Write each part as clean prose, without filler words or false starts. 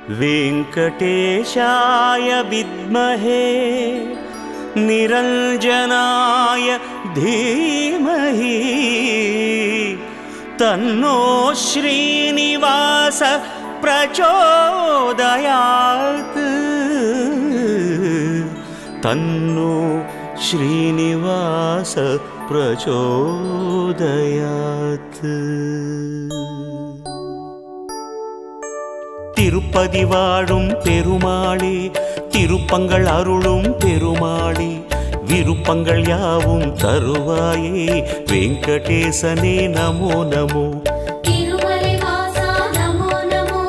वेंकटेशाय विद्महे निरंजनाय धीमहि तन्नो श्रीनिवास प्रचोदयात् तन्नो श्रीनिवास प्रचोदयात्। திருப்பதி வாழும் பெருமாளே திருப்பங்கள் அருளும் பெருமாளே விருப்பங்கள் யாவும் தருவாயே வெங்கடேசனே நமோ நமோ। திருமலைவாசா நமோ நமோ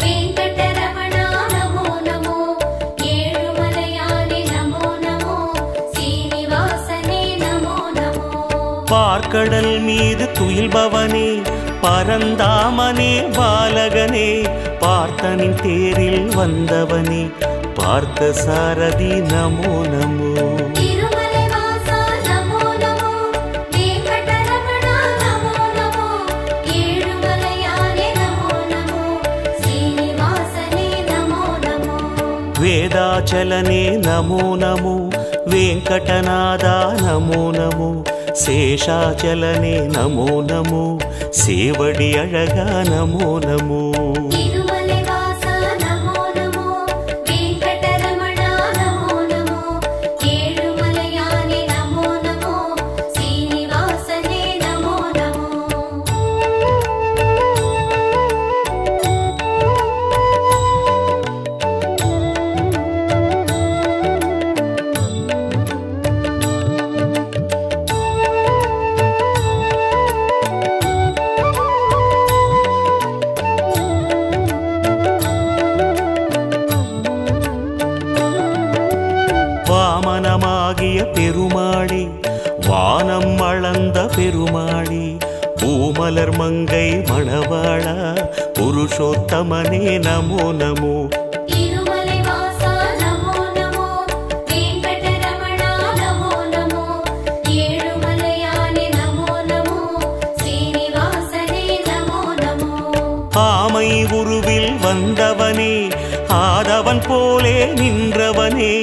வெங்கடரமணா நமோ நமோ ஏழுமலையானே நமோ நமோ சீனிவாசனே நமோ நமோ। பார்க்கடல் மீது துயில்பவனே பரந்தாமனே பாலகனே பார்த்தனின் தேரில் வந்தவனே பார்த்த சாரதி நமோ நமோ। திருமலைவாசா நமோ நமோ வெங்கடரமணா நமோ நமோ ஏழுமலையானே நமோ நமோ சீனிவாசனே நமோ நமோ। வேதாச்சலனே நமோ நமோ வெங்கடநாதா நமோ நமோ சேஷாச்சலனே நமோ நமோ சேவடி அழகா நமோ நமோ। திருமலைவாசா நமோ நமோ வெங்கடரமணா நமோ நமோ ஏழுமலையானே நமோ நமோ சீனிவாசனே நமோ நமோ। வாமனமாகிய பெருமாளே வானம் அளந்த பெருமாளே பூமலர் மங்கை மணவாளா புருஷோத்தமனே நமோ நமோ। திருமலைவாசா நமோ நமோ வெங்கடரமணா நமோ நமோ ஏழுமலையானே நமோ நமோ சீனிவாசனே நமோ நமோ। ஆமை உருவில் வந்தவனே ஆதவன் போலே நின்றவனே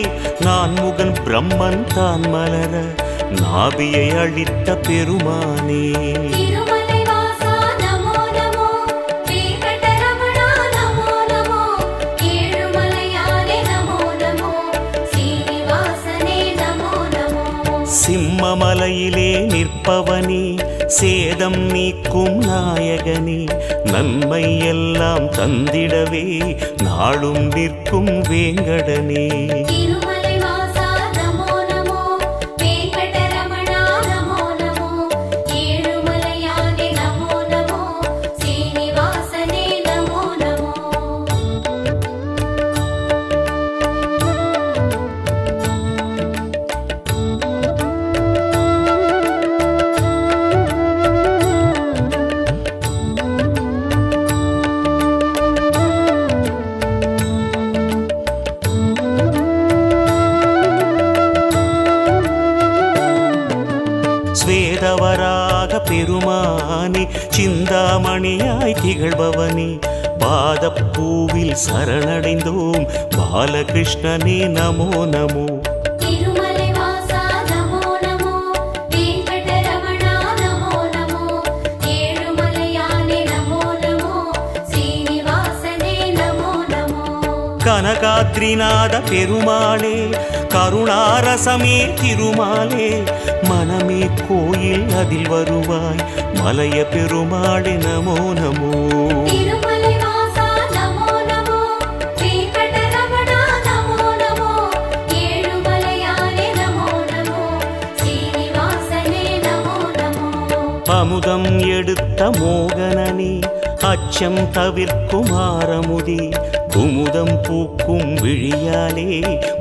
நான் முகன் பிரம்மன் தான் மலர நாபியை அழித்த பெருமானே। திருமலைவாசா நமோ நமோ வெங்கடரமணா நமோ நமோ ஏழுமலையானே நமோ நமோ சீனிவாசனே நமோ நமோ। சிம்மமலையிலே நிற்பவனே சேதம் நீக்கும் நாயகனே நன்மை எல்லாம் தந்திடவே நாளும் நிற்கும் வேங்கடனே। திருமலைவாசா நமோ நமோ வெங்கடரமணா நமோ நமோ ஏழுமலையானே நமோ நமோ சீனிவாசனே நமோ நமோ। ஸ்வேதவராக பெருமானே சிந்தாமணியாய் திகழ்பவனே பாதப்பூவில் சரணடைந்தோம் பாலகிருஷ்ணனே நமோ நமோ। திருமலைவாசா நமோ நமோ வெங்கடரமணா நமோ நமோ ஏழுமலையானே நமோ நமோ சீனிவாசனே நமோ நமோ। கனகாத்ரிநாத பெருமாளே கருணாரசமே திருமாலே மனமே கோயில் அதில் வருவாய் மலைய பெருமாளே நமோ நமோ। திருமலைவாசா நமோ நமோ வெங்கடரமணா நமோ நமோ ஏழுமலையானே நமோ நமோ சீனிவாசனே நமோ நமோ। அமுதம் எடுத்த மோகனனே அச்சம் தவிர்க்கும் ஆரமுதே குமுதம் பூக்கும் விழியாலே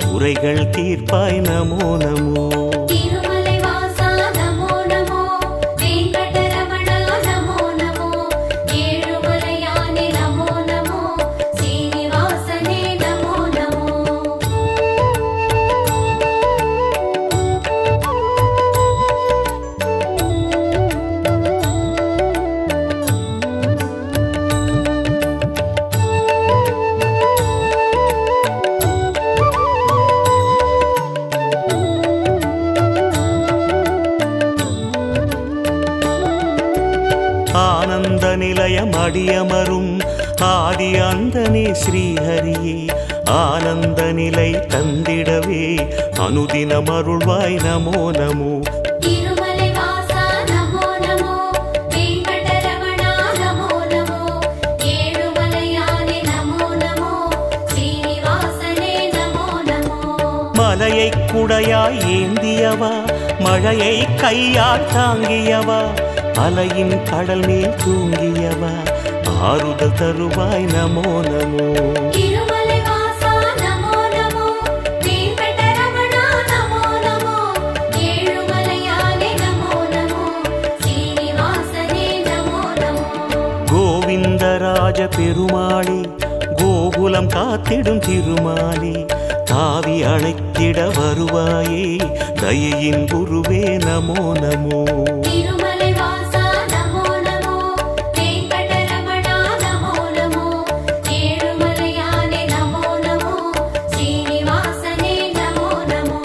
குறைகள் தீர்ப்பாய் நமோ நமோ। திருமலைவாசா நமோ நமோ வெங்கடரமணா நமோ நமோ ஏழுமலையானே நமோ நமோ சீனிவாசனே நமோ நமோ। அடியமரும் ஆதி அந்தனே ஸ்ரீஹரியே ஆனந்த நிலை தந்திடவே அனுதினம் அருள்வாய் நமோ நமோ. திருமலை வாசா நமோ நமோ, வெங்கடரமணா நமோ நமோ, ஏழுமலையானே நமோ நமோ, ஸ்ரீனிவாசனே நமோ நமோ. மலையை குடையாய் ஏந்தியவா மழையை கையால் தாங்கியவா அலையின் கடல் மேல் தூங்கியவா ஆறுதல் தருவாய் நமோ நமோ. திருமலை வாசா நமோ நமோ, வெங்கடரமணா நமோ நமோ, ஏழுமலையானே நமோ நமோ, ஸ்ரீனிவாசனே நமோ நமோ. கோவிந்தராஜ பெருமாளே கோகுலம் காத்திடும் திருமாலே தாவி அழைத்திட வருவாயே தயையின் குருவே நமோ நமோ. திருமலை வாசா நமோ நமோ, வெங்கடரமணா நமோ நமோ, ஏழுமலையானே நமோ நமோ, ஸ்ரீனிவாசனே நமோ நமோ.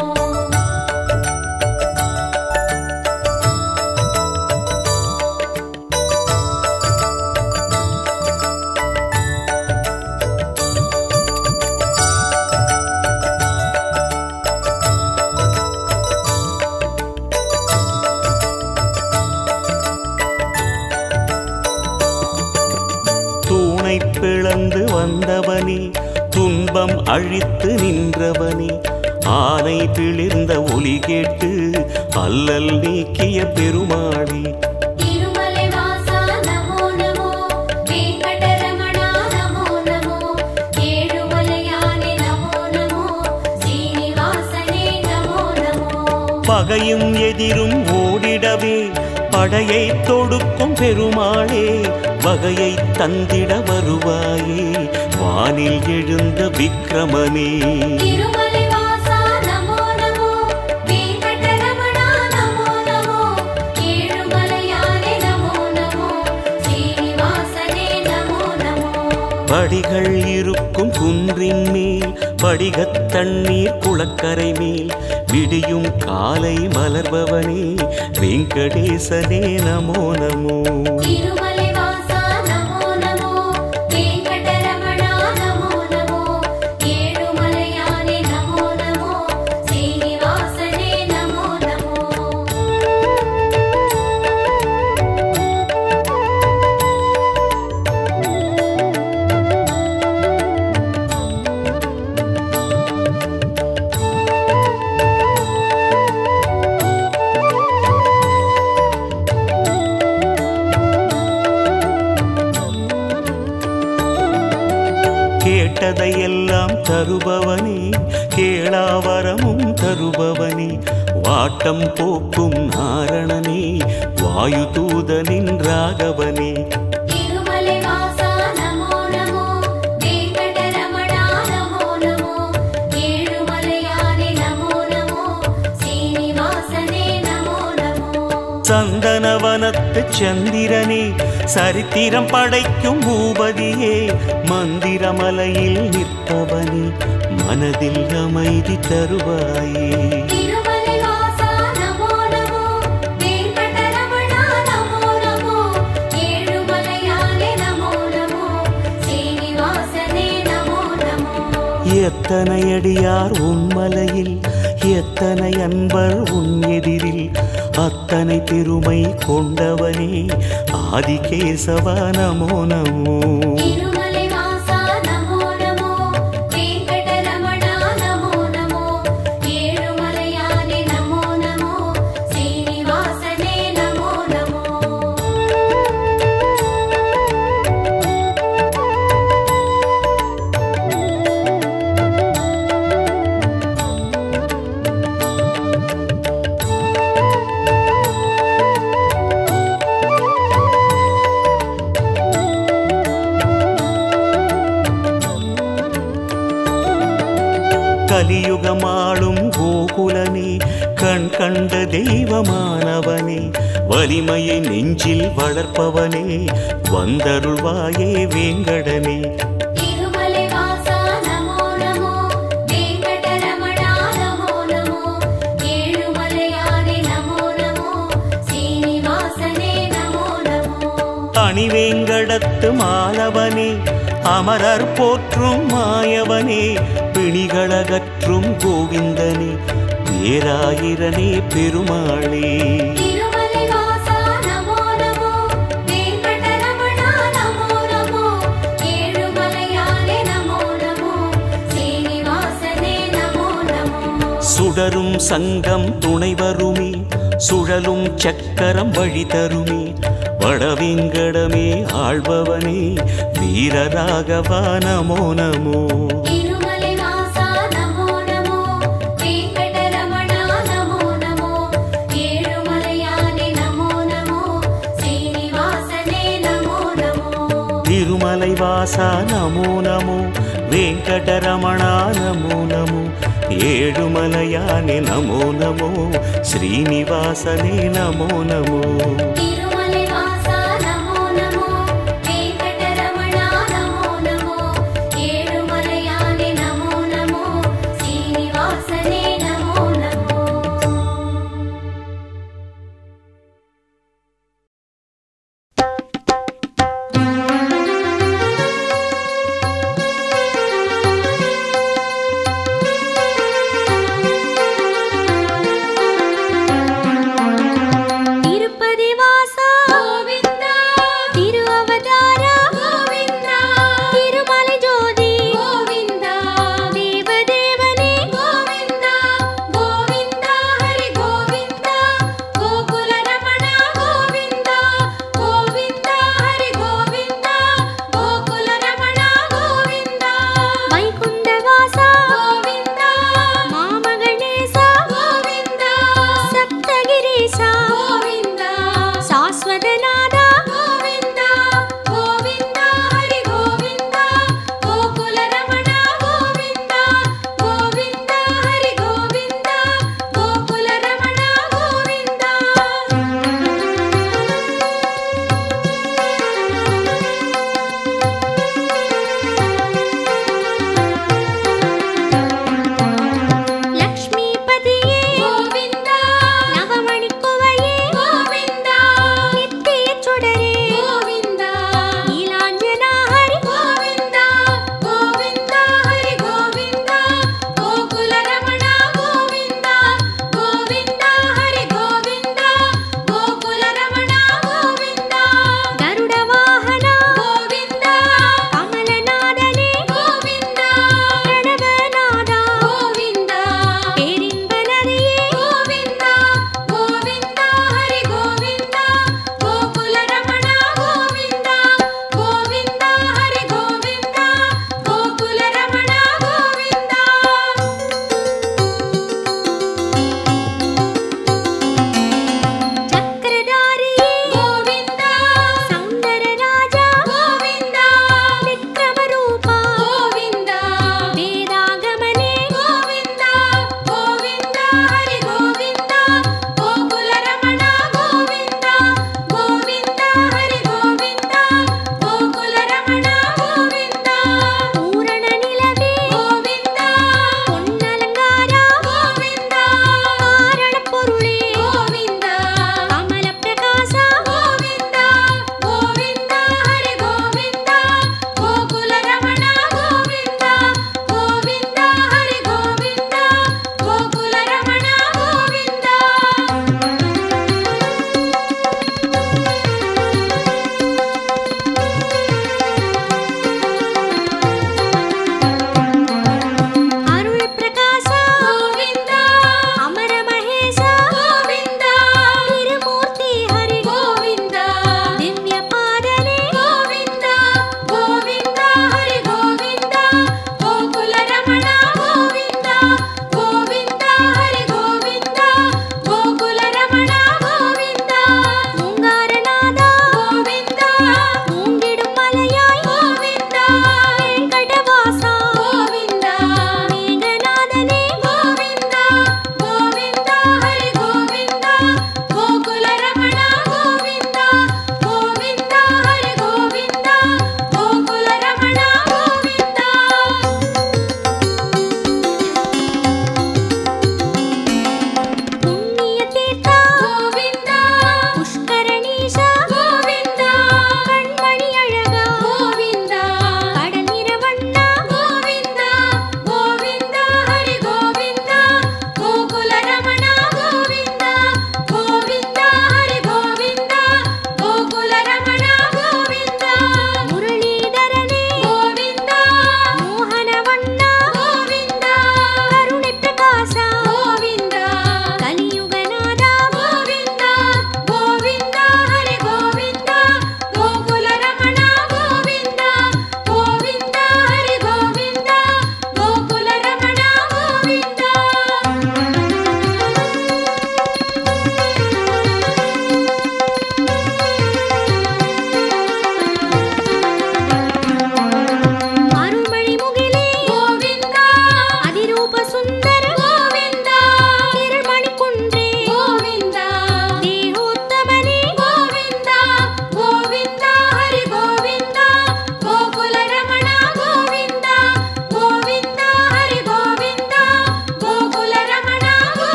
தூணை பிளந்து வந்தவனே துன்பம் அழித்து நின்றவனே ஆனை பிளிர்ந்த ஒலி கேட்டு அல்லல் நீக்கிய பெருமாளே. திருமலை வாசா நமோ நமோ, வெங்கடரமணா நமோ நமோ, ஏழுமலையானே நமோ நமோ, ஸ்ரீனிவாசனே நமோ நமோ. பகையும் எதிரும் ஓடிடவே படையை தொடுக்கும் பெருமாளே வகையை தந்திட வருவாயே வானில் எழுந்த விக்ரமனே. திருமலை வாசா நமோ நமோ, வெங்கடரமணா நமோ நமோ, ஏழுமலையானே நமோ நமோ, ஸ்ரீனிவாசனே நமோ நமோ. படிகள் இருக்கும் குன்றின் மேல் படிகத் தண்ணீர் குளக்கரை மேல் விடியும் காலை மலர்பவனே வெங்கடேசனே நமோ நமோ. திருமலை வாசா நமோ நமோ, வெங்கடரமணா நமோ நமோ, ஏழுமலையானே நமோ நமோ, ஸ்ரீனிவாசனே நமோ நமோ. கேட்டதையெல்லாம் தருபவனே கேளாவரமும் தருபவனே வாட்டம் போக்கும் நாரணனே வாயு தூதனின் ராகவனே. திருமலை வாசா நமோ நமோ, வெங்கடரமணா நமோ நமோ, ஏழுமலையானே நமோ நமோ, ஸ்ரீனிவாசனே நமோ நமோ. சந்தனவனத்து சந்திரனே சரித்திரம் படைக்கும் பூபதியே மந்திரமலையில் நிற்பவனே மனதில் அமைதி தருவாயே. திருமலை வாசா நமோ நமோ, வெங்கடரமணா நமோ நமோ, ஏழுமலையானே நமோ நமோ, ஸ்ரீனிவாசனே நமோ நமோ. எத்தனை அடியார் உன்மலையில் எத்தனை அன்பர் உன் எதிரில் அத்தனை பெருமை கொண்டவனே ஆதிகேசவா நமோ நமோ. திருமலை வாசா நமோ நமோ, வெங்கடரமணா நமோ நமோ, ஏழுமலையானே நமோ நமோ, ஸ்ரீனிவாசனே நமோ நமோ. கலியுகமாளும் கோகுலனே கண் கண்ட தெய்வமானவனே வலிமையை நெஞ்சில் வளர்ப்பவனே வந்தருள்வாயே வேங்கடனே. திருமலை வாசா நமோ நமோ, வெங்கடரமணா நமோ நமோ, ஏழுமலையானே நமோ நமோ, ஸ்ரீனிவாசனே நமோ நமோ. அணிவேங்கட வேங்கடத்து மாலவனே அமரர் போற்றும் மாயவனே பிணிகளகற்றும் கோவிந்தனே பேராயிரனே பெருமாளே திருமலை வாசா நமோ நமோ வெங்கடரமணா நமோ நமோ ஏழுமலையானே நமோ நமோ சீனிவாசனே நமோ நமோ சுடரும் சங்கம் துணை வருமே சுழலும் சக்கரம் வழி தருமே வடவேங்கடமே ஆள்பவனே வீரராகவா நமோ நமோ திருமலை வாசா நமோ நமோ வெங்கடரமணா நமோ நமோ ஏழுமலையானே நமோ நமோ சீனிவாசனே நமோ நமோ திருமலை வாசா நமோ நமோ வெங்கடரமணா நமோ நமோ ஏழுமலையானே நமோ நமோ ஸ்ரீனிவாசனே நமோ நமோ திருமலை வாசா நமோ நமோ வெங்கடரமணா நமோ நமோ ஏழுமலையானே நமோ நமோ சீனிவாசனே நமோ நமோ திருப்பதி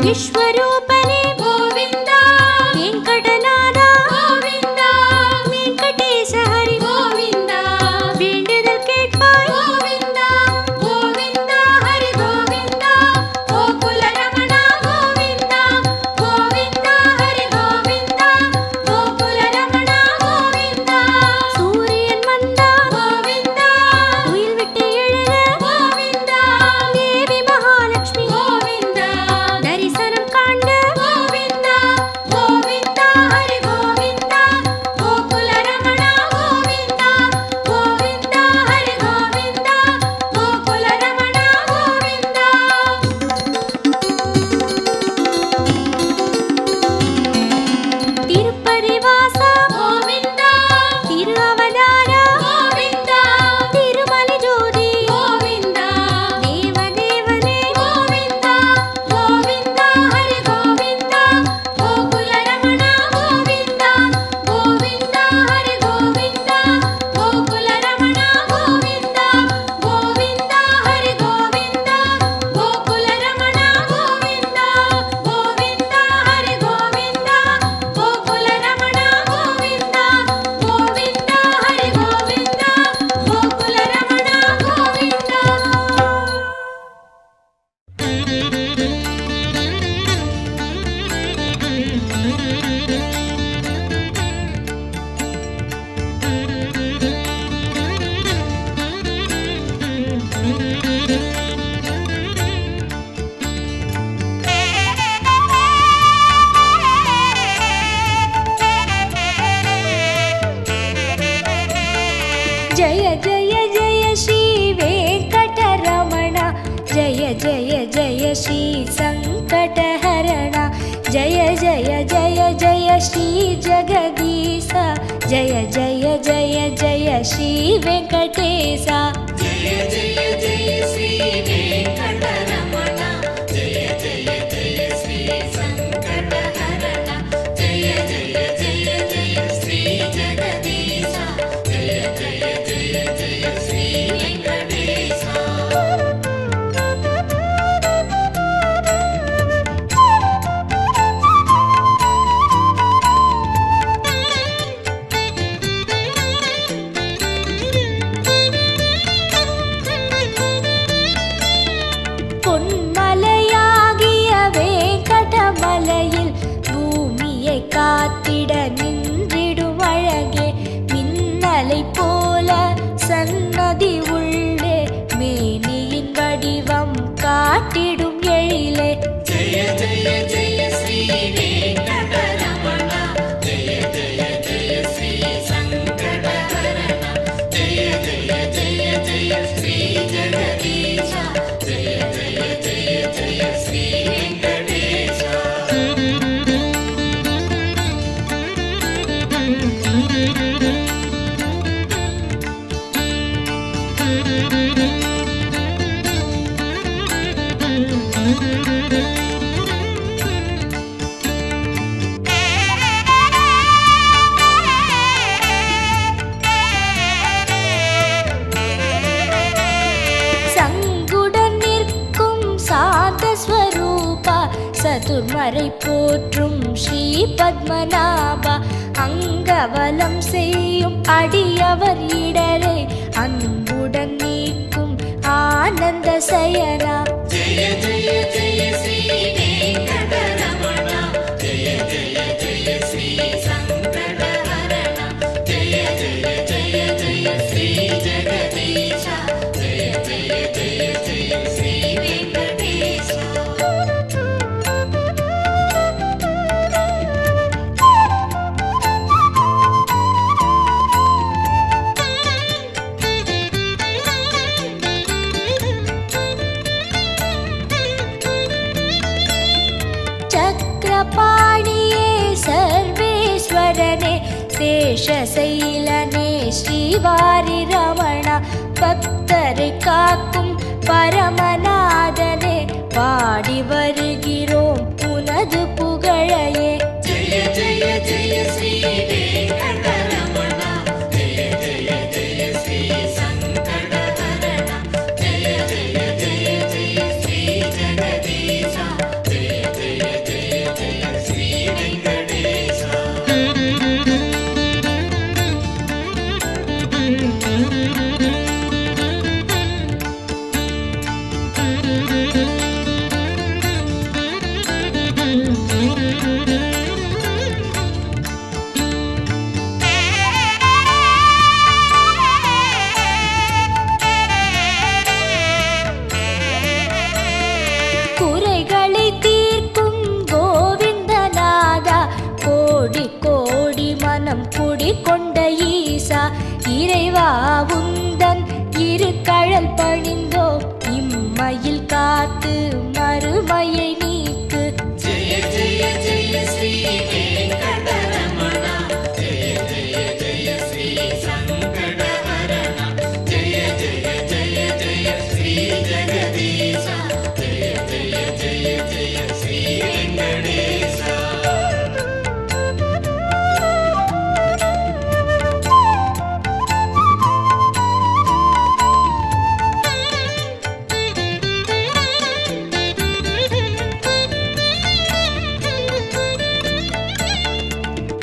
विश्वरूपने गोविन्द वेंकटनाथ गोविन्द वेंकटेश हरि गोविन्द वेंडुदल केट्पाय गोविन्द गोविन्द हरि गोविन्द गोकुल रमण गोविन्द गोविन्द हरि गोविन्द गोकुल रमण गोविन्द सूर्यन वंदा गोविन्द उयिल विट्टु एळुग गोविन्द देवी महालक्ष्मी गोविन्द दरिसनम कांड गोविन्द गोविन्द हरि गोविन्द गोकुल रमण गोविन्द गोविन्द हरि गोविन्द गोकुल रमण गोविन्द तिरुपति वासा गोविन्द तिरुअवतार गोविन्द तिरुमलै ज्योति गोविन्द देवदेवने गोविन्द गोविन्द हरि गोविन्द गोकुल रमण गोविन्द गोविन्द हरि गोविन्द गोकुल रमण गोविन्द गोविन्द हरि गोविन्द गोकुल रमण गोविन्द गोविन्द हरि गोविन्द गोकुल रमण गोविन्द गोविन्द हरि गोविन्द गोकुल रमण गोविन्द जय जय जय श्री वेंकटरमण जय जय जय श्री संकटहरण जय जय जय जय श्री जगदीश जय जय जय जय श्री वेंकटेश जय जय जय श्री वेंकटरमण जय जय जय श्री संकटहरण जय जय जय जय श्री जगदीश जय जय जय जय श्री वेंकटेश பொன்மலையாகிய வேங்கடமலையில் பூமியை காத்திட நின்றிடும் அழகே மின்னலை போல சன்னதி உள்ளே மேனியின் வடிவம் காட்டிடும் எழிலே ஜெய ஜெய ஜெய ஸ்ரீ வெங்கடரமண ஜெய ஜெய ஜெய ஸ்ரீ சங்கடஹரண ஜெய ஜெய ஜெய ஜெய ஸ்ரீ ஜெகதீஷ ஜெய ஜெய ஜெய ஜெய ஸ்ரீ வெங்கடேஷ சங்குடன் நிற்கும் சாந்த ஸ்வரூபா சதுர்மறை போற்றும் ஸ்ரீ பத்மநாபா அங்கவலம் செய்யும் அடியவர் இடரை அன்புடன் நீக்கும் ஆனந்த சயனா ஜெய ஜெய ஜெய ஸ்ரீ வெங்கடரமண ஜெய ஜெய ஜெய ஸ்ரீ சங்கடஹரண ஜெய ஜெய ஜெய ஜெய ஸ்ரீ ஜெகதீஷ ஜெய ஜெய ஜெய ஜெய ஸ்ரீ வெங்கடேஷ चक्रपाणिये सर्वेश्वरने शेषशैलने श्रीवारि रमण भक्तரை காக்கும் பரமநாதனே பாடி வருகிறோம் உனது புகழையே ஜெய ஜெய ஜெய ஸ்ரீ வெங்கடரமண ஜெய ஜெய ஜெய ஸ்ரீ சங்கடஹரண ஜெய ஜெய ஜெய ஜெய ஸ்ரீ ஜெகதீஷ ஜெய ஜெய இறைவா உந்தன் இரு கழல் பணிந்தோம் இம்மையில் காத்து மறுமையை நீக்கு. ஜெய ஜெய ஜெய ஸ்ரீ வெங்கடரமணா ஜெய ஜெய ஜெய ஸ்ரீ சங்கடஹரணா ஜெய ஜெய ஜெய ஜெய ஸ்ரீ ஜெகதீசா ஜெய ஜெய ஜெய ஜெய ஸ்ரீ வெங்கடேசா.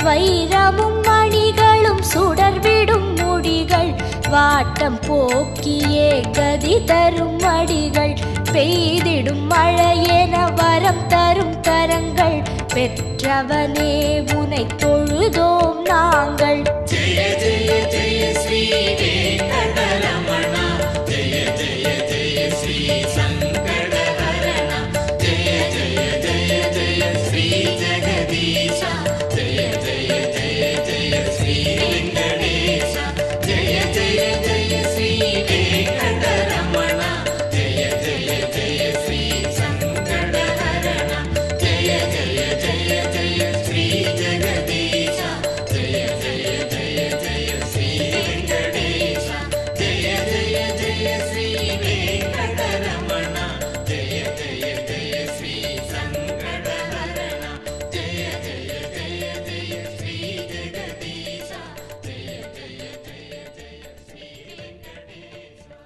வைரமும் மணிகளும் சுடர்விடும் முடிகள் வாட்டம் போக்கியே கதி தரும் மடிகள் பெய்திடும் மழையென வரம் தரும் கரங்கள் பெற்றவனே உனை தொழுதோம் நாங்கள். ஜெய ஜெய ஜெய ஸ்ரீ வெங்கடரமணா ஜெய ஜெய ஜெய ஸ்ரீ சங்கடஹரணா ஜெய ஜெய ஜெய ஜெய ஸ்ரீ ஜெகதீசா ஜெய ஜெய ஜெய ஜெய ஸ்ரீ வெங்கடேசா ஜெய ஜெய ஜெய ஸ்ரீ வெங்கடரமணா ஜெய ஜெய ஜெய ஸ்ரீ சங்கடஹரணா ஜெய ஜெய ஜெய ஜெய ஸ்ரீ ஜெகதீசா ஜெய ஜெய ஜெய ஜெய ஸ்ரீ வெங்கடேசா ஜெய ஜெய ஜெய ஸ்ரீ வெங்கடரமணா ஜெய ஜெய ஜெய ஸ்ரீ சங்கடஹரணா ஜெய ஜெய ஜெய ஜெய ஸ்ரீ ஜெகதீசா ஜெய ஜெய ஜெய ஜெய ஸ்ரீ வெங்கடேசா.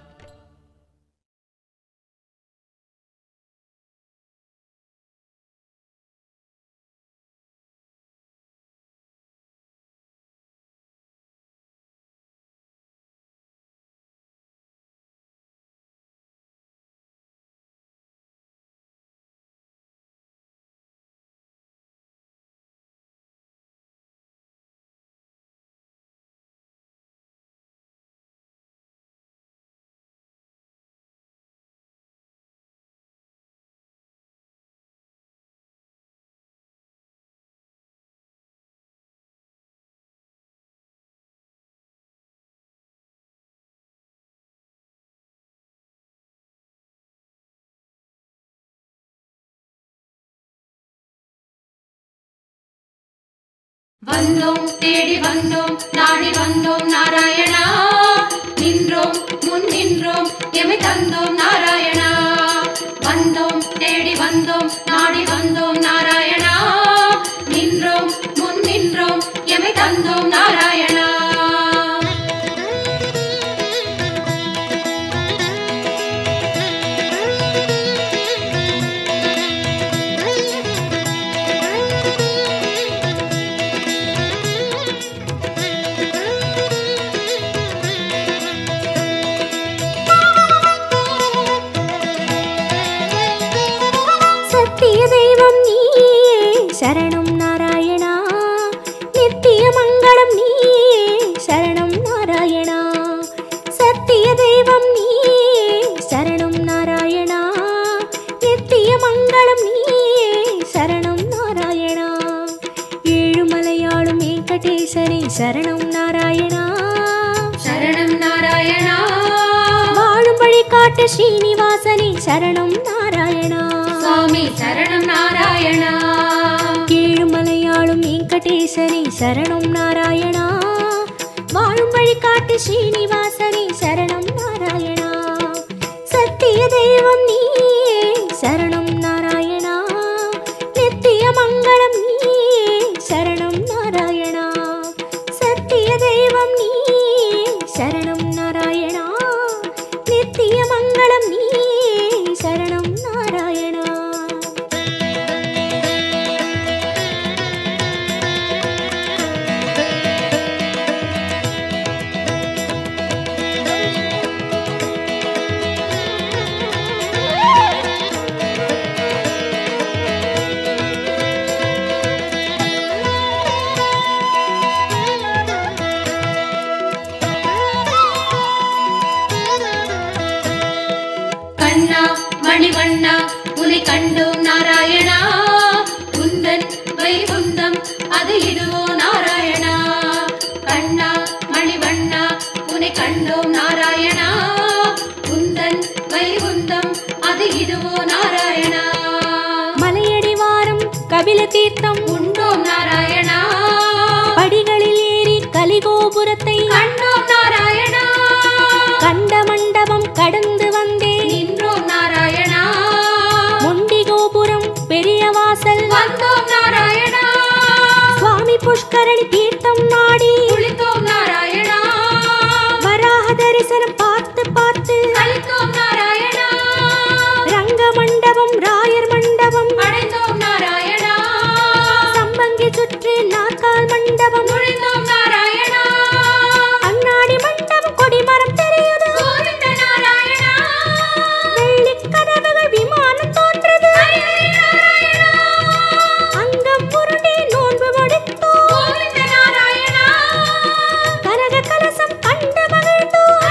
வந்தோம் தேடி வந்தோம் நாடி வந்தோம் நாராயணா நின்றோம் முன் நின்றோம் எமை தந்தோம் நாராயணா. வந்தோம் தேடி வந்தோம் நாடி வந்தோம் நாராயணா நின்றோம் முன் நின்றோம் எமை தந்தோம் நாராயணா. சத்திய தெய்வம் நீயே சரணம் நாராயணா நித்திய மங்களம் நீயே சரணம் நாராயணா. சத்திய தெய்வம் நீயே சரணம் நாராயணா நித்திய மங்களம் நீயே சரணம் நாராயணா. ஏழுமலையாளும் வெங்கடேசனே சரணம் நாராயணா சரணம் நாராயணா. வாழும் வழிகாட்டு ஸ்ரீனிவாசனே சரணம் நாராயணா. சுவாமி சரணம் நாராயணா. ஏழுமலையாளும் வெங்கடேசனே சரணம் நாராயணா வாழும் வழிகாட்டு ஸ்ரீனிவாசனே சரணம் நாராயணா. சத்திய தெய்வம் நீயே சரணம் நாராயணா நித்திய மங்களம் நீயே சரணம் நாராயணா. சத்திய தெய்வம் நீயே சரணம் நாராயணா நித்திய மங்களம் நீயே சரணம் நாராயணா. கபில தீர்த்தம் உண்டோம் நாராயணா. படிகளில் ஏறி கலிகோபுரத்தை கண்டோம் நாராயணா. கண்ட மண்டபம் கடந்து வந்தேன் நின்றோம் நாராயணா. மொண்டி கோபுரம் பெரிய வாசல் வந்தோம் நாராயணா. சுவாமி புஷ்கரணி தீர்த்தம் நாடி குளித்தோம் நாராயணா. வராக தரிசனம் பார்த்து பார்த்து கழித்தோம் நாராயணா. ரங்க மண்டபம் ராயர் மண்டபம் அடைந்தோம் நாராயணா. சம்பங்கி சுற்றி நாற்கால் மண்டபம் நுழைந்தோம் நாராயணா. அண்ணாடி மண்டபம் கொடிமரம் தெரியுது கோவிந்த நாராயணா. வெள்ளிக் கதவுகள் விமானம் தோன்றுது நாராயணா. அங்கம் புரண்டி நோன்பு முடித்தோம் கோவிந்த நாராயணா. கனக கலசம் கண்டு மகிழ்ந்தோம்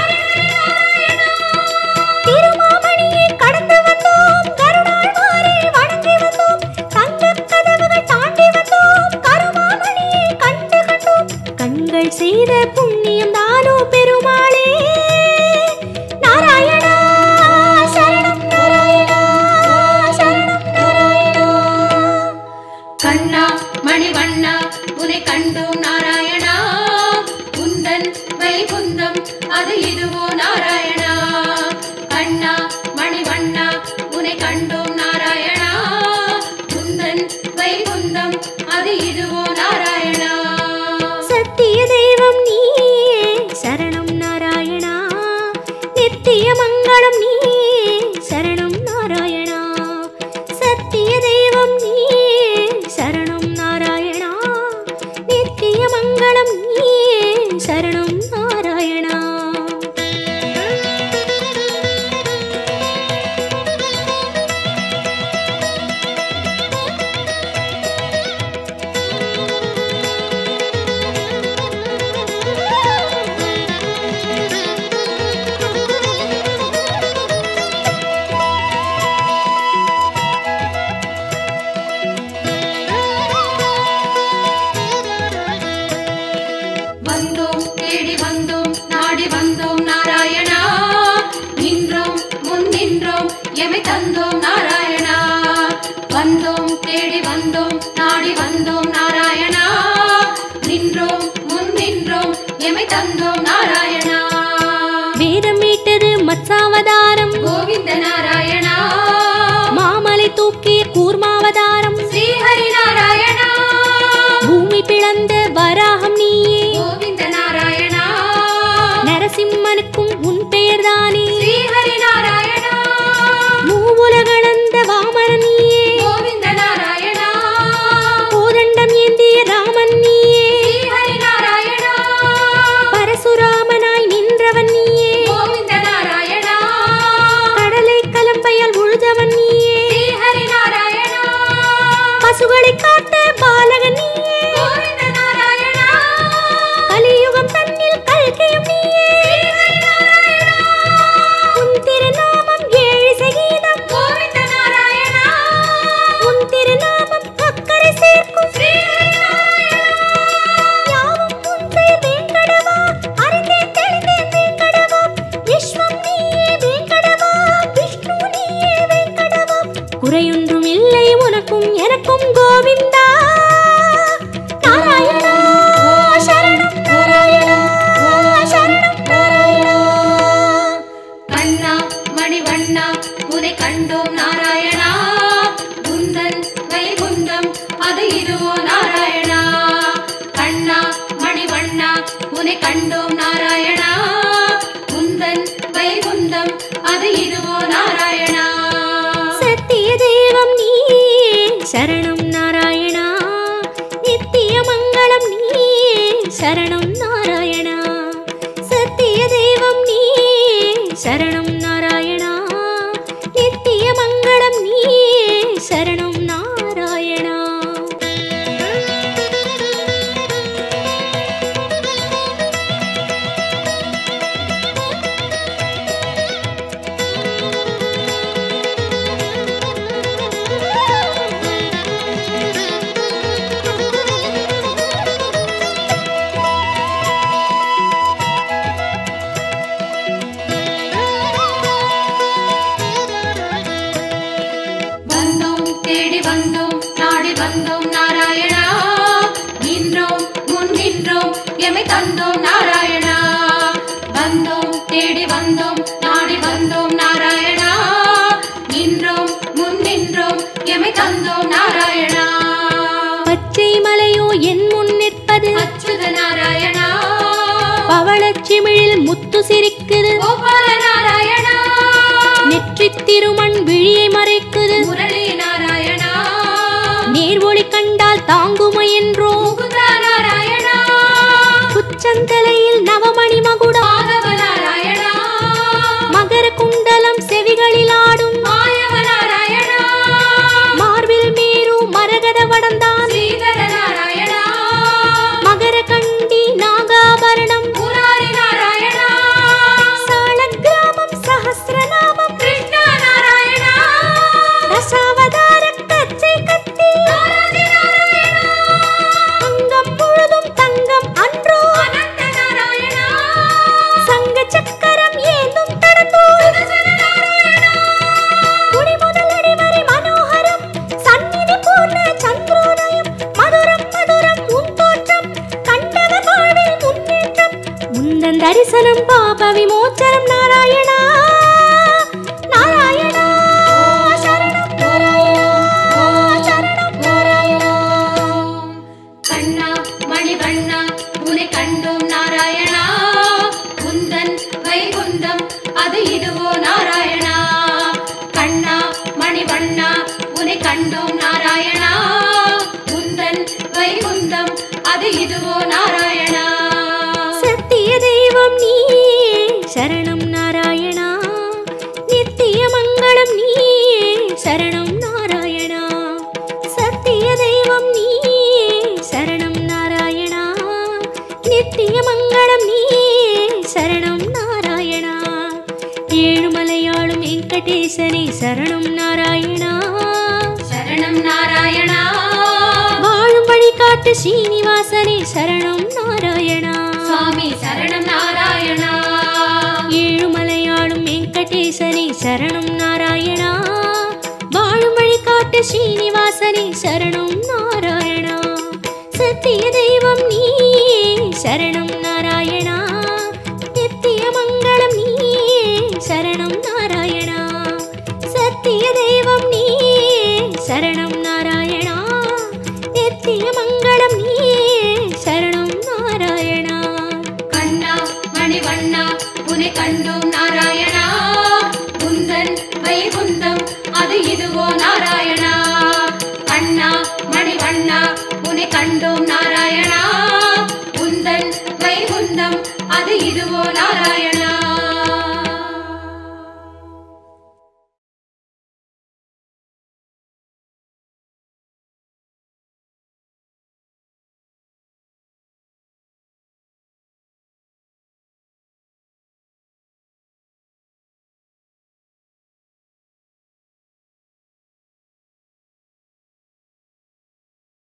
திருமாமணியை கடந்து வந்தோம் கருணாள் மாறி வணங்கி வந்தோம் தங்கக் கதவுகள் தாண்டி வந்தோம் கருமாமணியை கண்டு கண்டோம் கண்கள் செய்த புண்ணியம் தானோ பெருமாளே நாராயணா சரணம் நாராயணா சரணம் நாராயணா கண்ணா மணிவண்ணா உனை கண்டோம் நாராயணா. உந்தன் வைகுந்தம் அது இதுவோ நாராயணா. கண்ணா மணிவண்ணா உனை கண்டோம் நாராயணா. உந்தன் வைகுந்தம் அது இதுவோ நாராயணா. சத்திய தெய்வம் நீயே சரணம் நாராயணா நித்திய மங்களம் நீயே சரணம் நாராயணா சத்திய தெய்வம் நீயே சரணம் நாராயணா நித்திய மங்களம் நீயே சரணம் நாராயணா வந்தோம் தேடி வந்தோம் நாடி வந்தோம் நாராயணா. நின்றோம் முன் நின்றோம் எமை தந்தோம் நாராயணா. வந்தோம் தேடி வந்தோம் நாடி வந்தோம் நாராயணா. நின்றோம் முன் நின்றோம் எமை தந்தோம் நாராயணா. வேதம் மீட்டது மத்சாவதாரம் கோவிந்த நாராயணா. மாமலை தூக்கிய கூர்மாவதாரம் ஸ்ரீஹரி நாராயணா. பூமி பிளந்த வராகம் நீயே கோவிந்த நாராயணா. நரசிம்மனுக்கும் உன் பெயர்தானே ஸ்ரீஹரி நாராயணா. மூவுலகளந்த வாமன நீயே கோவிந்த நாராயணா. கோதண்டம் ஏந்திய ராமன் நீயே ஸ்ரீஹரி நாராயணா. பரசுராமனாய் நின்றவன் நீயே கோவிந்த நாராயணா. கடலை கலம்பையால் உழுதவன் நீயே ஸ்ரீஹரி நாராயணா. பசுகளை காத்த பாலகன் நீயே கோவிந்த நாராயணா. கலியுகம் தன்னில் கல்கியும் நீயே ஸ்ரீஹரி நாராயணா. உன் திருநாமம் ஏழிசை கீதம் கோவிந்த நாராயணா. உன் திருநாமம் அக்கறை சேர்க்கும் ஸ்ரீஹரி நாராயணா. யாவும் உன் பெயர் வேங்கடவா அறிந்தேன் தெளிந்தேன் வேங்கடவா விஸ்வம் நீயே வேங்கடவா விஷ்ணு நீயே வேங்கடவா குறையொன்றும் இல்லை உனக்கும் எனக்கும் கோவிந்தா நாராயணா சரணம் நாராயணா சரணம் நாராயணா கண்ணா மணிவண்ணா உனை கண்டோம் நாராயணா. உந்தன் வைகுந்தம் அது இதுவோ நாராயணா. கண்ணா மணிவண்ணா உனை கண்டோம் நாராயணா. உந்தன் வைகுந்தம் அது இதுவோ நாராயணா. சத்திய தெய்வம் நீயே சரணம் நாராயணா நித்திய மங்களம் நீயே சரணம் நாராயணா சத்திய தெய்வம் நீயே சரணம் நாராயணா நித்திய மங்களம் நீயே சரணம் நாராயணா வந்தோம் நாராயணா நின்றோம் முன் நின்றோம் எமை தந்தோம் நாராயணா வந்தோம் தேடி வந்தோம் நாடி வந்தோம் நாராயணா நின்றோம் முன் நின்றோம் எமை தந்தோம் நாராயணா பச்சை மலையோ என் முன் நிற்பது அச்சுத நாராயணா பவளச்சிமிழில் முத்து சிரிக்குது கோபால நாராயணா நெற்றித் திருமண் விழியை மறைக்குது முரளி நாராயணா நேர்வொளி கண்டால் தாங்குமை என்றோ முகுந்தா நாராயணா உச்சந்தலையில் நவமணி மகுடம் மாதவ நாராயணா மகர குண்டலம் செவிகளில் ஆடும் மாயவ நாராயணா மார்பில் மேரு மரகத வடந்தான் ஸ்ரீதர நாராயணா மகர கண்டி நாகாபரணம் முராரி நாராயணா சாலக்கிராமம் சஹஸ்ரநாமம் கிருஷ்ண நாராயணா தசாவதார கச்சை கத்தி நாராதி நாராயணா அங்கம் முழுதும் தங்கம் அன்றோ அனந்த நாராயணா சங்க சக்கரம் ஏந்தும் தடந்தோ சுதர்சன நாராயணா குடி முதலடி வரை மனோகரம் சந்நிதி பூர்ண சந்திரோதயம் மதுரம் மதுரம் உன் தோற்றம் கண்டவர் வாழ்வில் முன்னேற்றம் முந்தன் தரிசனம் பாப விமோச்சனம் நாராயணா நாராயணா சரணம் சரணம் கண்ணா மணிவண்ணா உன்னை கண்டோம் நாராயணா குந்தன் வைகுந்தம் அது இதுவோ நாராயணா கண்ணா மணிவண்ணா உன்னை கண்டோம் நாராயணா குந்தன் வைகுந்தம் அது இதுவோ நாராயணா சத்திய தெய்வம் நீ சரணம் நாராயணா நித்திய மங்களம் நீ சரணம் நாராயணா சத்திய தெய்வம் நீ சரணம் நாராயணா நித்திய மங்களம் நீ சரணம் நாராயணா ஏழுமலையாளும் வெங்கடேசனே சரணம் நாராயணா சரணம் நாராயணா வாழும் வழிகாட்டு ஸ்ரீனிவாசனே சரணம் நாராயணா சுவாமி சரணம் நாராயணா ஏழுமலையாளும் வெங்கடேசனே சரணம் நாராயணா வாழும் வழிகாட்டு ஸ்ரீனிவாசனே சரணம் நாராயணா சத்திய தெய்வம் நீ சரணம் நாராயணா நித்திய மங்களம் நீ சரணம் நாராயணா சத்திய தெய்வம் நீ சரணம் நாராயணா நித்திய மங்களம் நீ சரணம் நாராயணா கண்ணா மணிவண்ணா உன்னை கண்டோம் நாராயணா குந்தன் வைகுந்தம் அது இதுவோ நாராயணா கண்ணா மணிவண்ணா உன்னை கண்டோம் நாராயணா